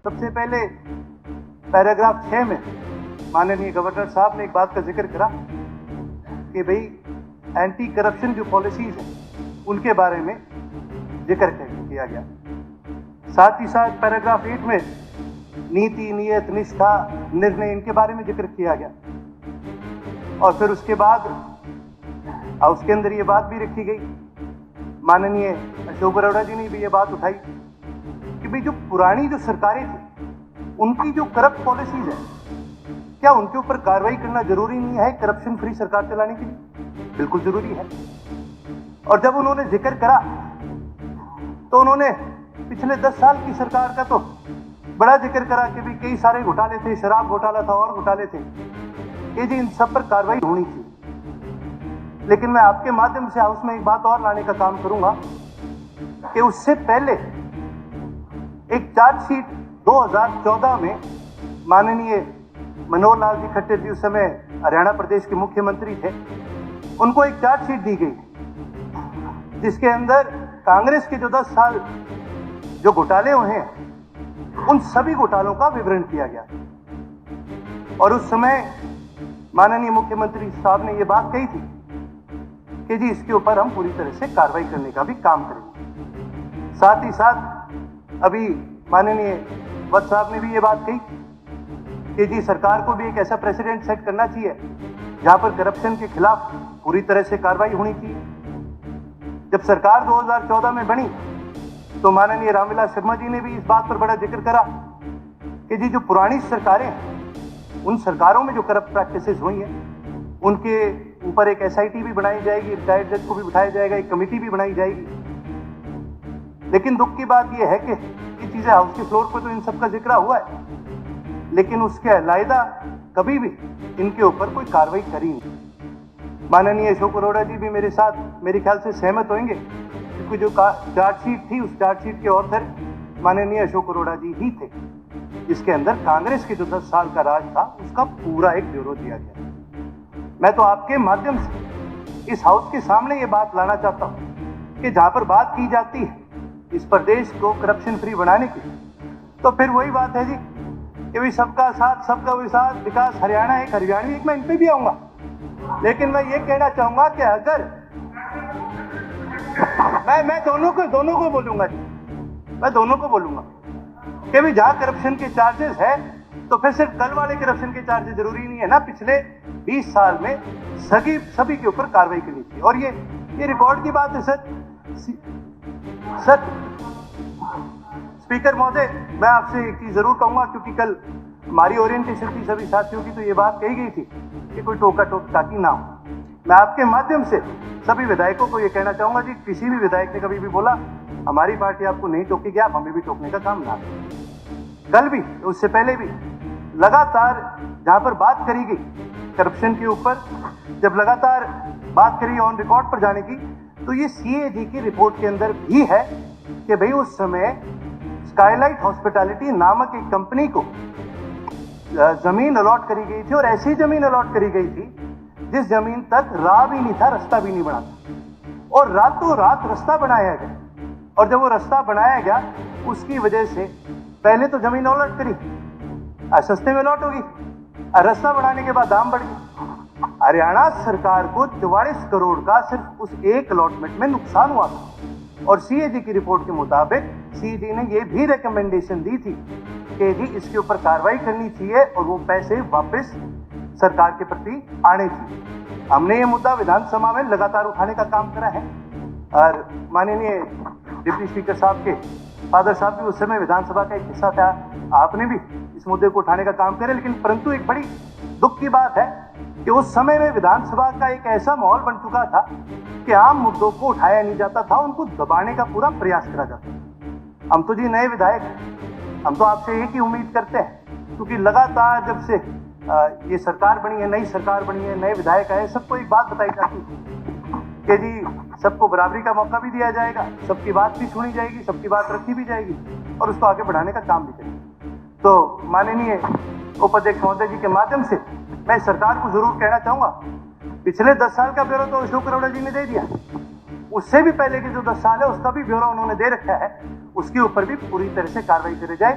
सबसे पहले पैराग्राफ 6 में माननीय गवर्नर साहब ने एक बात का जिक्र करा कि भाई एंटी करप्शन जो पॉलिसीज हैं उनके बारे में जिक्र किया गया। साथ ही साथ पैराग्राफ 8 में नीति, नियत, निष्ठा, निर्णय इनके बारे में जिक्र किया गया। और फिर उसके बाद उसके अंदर ये बात भी रखी गई, माननीय अशोक अरोड़ा जी ने भी ये बात उठाई कि भाई जो पुरानी जो सरकारें थी उनकी जो करप्ट पॉलिसीज है, क्या उनके ऊपर कार्रवाई करना जरूरी नहीं है करप्शन फ्री सरकार चलाने के लिए? बिल्कुल जरूरी है। और जब उन्होंने जिक्र करा तो उन्होंने पिछले 10 साल की सरकार का तो बड़ा जिक्र करा कि भी कई सारे घोटाले थे, शराब घोटाला था और घोटाले थे, ये जी इन सब पर कार्रवाई होनी थी। लेकिन मैं आपके माध्यम से हाउस में एक बात और लाने का काम करूंगा कि उससे पहले एक चार्जशीट 2014 में माननीय मनोहर लाल जी खट्टर जी उस समय हरियाणा प्रदेश के मुख्यमंत्री थे, उनको एक चार्जशीट दी गई जिसके अंदर कांग्रेस के जो 10 साल जो घोटाले हुए हैं उन सभी घोटालों का विवरण किया गया। और उस समय माननीय मुख्यमंत्री साहब ने यह बात कही थी कि जी इसके ऊपर हम पूरी तरह से कार्रवाई करने का भी काम करेंगे। साथ ही साथ अभी माननीय वत्स साहब ने भी ये बात कही कि जी सरकार को भी एक ऐसा प्रेसिडेंट सेट करना चाहिए जहां पर करप्शन के खिलाफ पूरी तरह से कार्रवाई होनी चाहिए। जब सरकार 2014 में बनी तो माननीय रामविलास शर्मा जी ने भी इस बात पर बड़ा जिक्र करा कि जी जो पुरानी सरकारें हैं उन सरकारों में जो करप्ट प्रैक्टिसेस हुई हैं उनके ऊपर एक एसआईटी भी बनाई जाएगी, रिटायर्ड जज को भी बिठाया जाएगा, एक कमेटी भी बनाई जाएगी। लेकिन दुख की बात यह है कि ये चीजें हाउस के फ्लोर पर तो इन सब का जिक्र हुआ है, लेकिन उसके अलग कभी भी इनके ऊपर कोई कार्रवाई करी नहीं। माननीय अशोक अरोड़ा जी भी मेरे साथ मेरे ख्याल से सहमत होंगे क्योंकि जो चार्जशीट थी उस चार्जशीट के ऑथर माननीय अशोक अरोड़ा जी ही थे, जिसके अंदर कांग्रेस के जो 10 साल का राज था उसका पूरा एक ब्यूरो दिया गया। मैं तो आपके माध्यम से इस हाउस के सामने ये बात लाना चाहता हूं कि जहां पर बात की जाती है इस प्रदेश को करप्शन फ्री बनाने की, तो फिर वही बात है जी कि भाई सबका साथ सबका विकास, हरियाणा एक हरियाणवी एक, मैं इन पे भी आऊंगा। लेकिन मैं ये कहना चाहूंगा कि अगर मैं दोनों को बोलूंगा जी, मैं दोनों को बोलूंगा कि भाई जहां करप्शन के चार्जेस है तो फिर सिर्फ कल वाले करप्शन के चार्जेस जरूरी नहीं है ना, पिछले 20 साल में सभी के ऊपर कार्रवाई करनी चाहिए। और ये रिकॉर्ड की बात है सर स्पीकर महोदय, मैं आपसे एक चीज जरूर कहूंगा क्योंकि कल हमारी ओरिएंटेशन थी सभी साथियों की, तो ये बात कही गई थी कि कोई टोका टाकी ना हो। मैं आपके माध्यम से सभी विधायकों को ये कहना चाहूंगा जी, किसी भी विधायक ने कभी भी बोला हमारी पार्टी आपको नहीं टोकेगी, आप हमें भी टोकने का काम ना करें। कल भी, उससे पहले भी लगातार जहां पर बात करी गई करप्शन के ऊपर, जब लगातार बात करी ऑन रिकॉर्ड पर जाने की, तो ये सीएजी की रिपोर्ट के अंदर भी है कि भाई उस समय स्काईलाइट हॉस्पिटैलिटी नामक एक कंपनी को जमीन अलॉट करी गई थी और ऐसी जमीन अलॉट करी गई थी जिस जमीन तक राह भी नहीं था, रास्ता भी नहीं बना था, और रातों रात रास्ता बनाया गया। और जब वो रास्ता बनाया गया उसकी वजह से पहले तो जमीन अलॉट करी, सस्ते में अलॉट होगी, रास्ता बनाने के बाद दाम बढ़ गए। हरियाणा सरकार को 44 करोड़ का सिर्फ उस एक अलॉटमेंट में नुकसान हुआ था। और सीएजी की रिपोर्ट के मुताबिक सीएजी ने यह भी रिकमेंडेशन दी थी कि जी इसके ऊपर कार्रवाई करनी चाहिए और वो पैसे वापस सरकार के प्रति आने चाहिए। हमने ये मुद्दा विधानसभा में लगातार उठाने का काम करा है और माननीय डिप्टी स्पीकर साहब के फादर साहब भी उस समय विधानसभा का एक हिस्सा था, आपने भी इस मुद्दे को उठाने का काम करे। लेकिन परंतु एक बड़ी दुख की बात है कि उस समय में विधानसभा का एक ऐसा माहौल बन चुका था कि आम मुद्दों को उठाया नहीं जाता था, उनको दबाने का पूरा प्रयास करा जाता था। हम तो जी नए विधायक, हम तो आपसे एक ही उम्मीद करते हैं क्योंकि लगातार जब से ये सरकार बनी है, नई सरकार बनी है, नए विधायक आए, सबको एक बात बताई जाती है कि जी सबको बराबरी का मौका भी दिया जाएगा, सबकी बात भी सुनी जाएगी, सबकी बात रखी भी जाएगी और उसको आगे बढ़ाने का काम भी करेंगे। तो माननीय उपाध्यक्ष महोदय जी के माध्यम से मैं सरकार को जरूर कहना चाहूंगा, पिछले 10 साल का ब्यौरा तो अशोक अरोड़ा जी ने दे दिया, उससे भी पहले के जो 10 साल है उसका भी ब्यौरा उन्होंने दे रखा है, उसके ऊपर भी पूरी तरह से कार्रवाई करी जाए।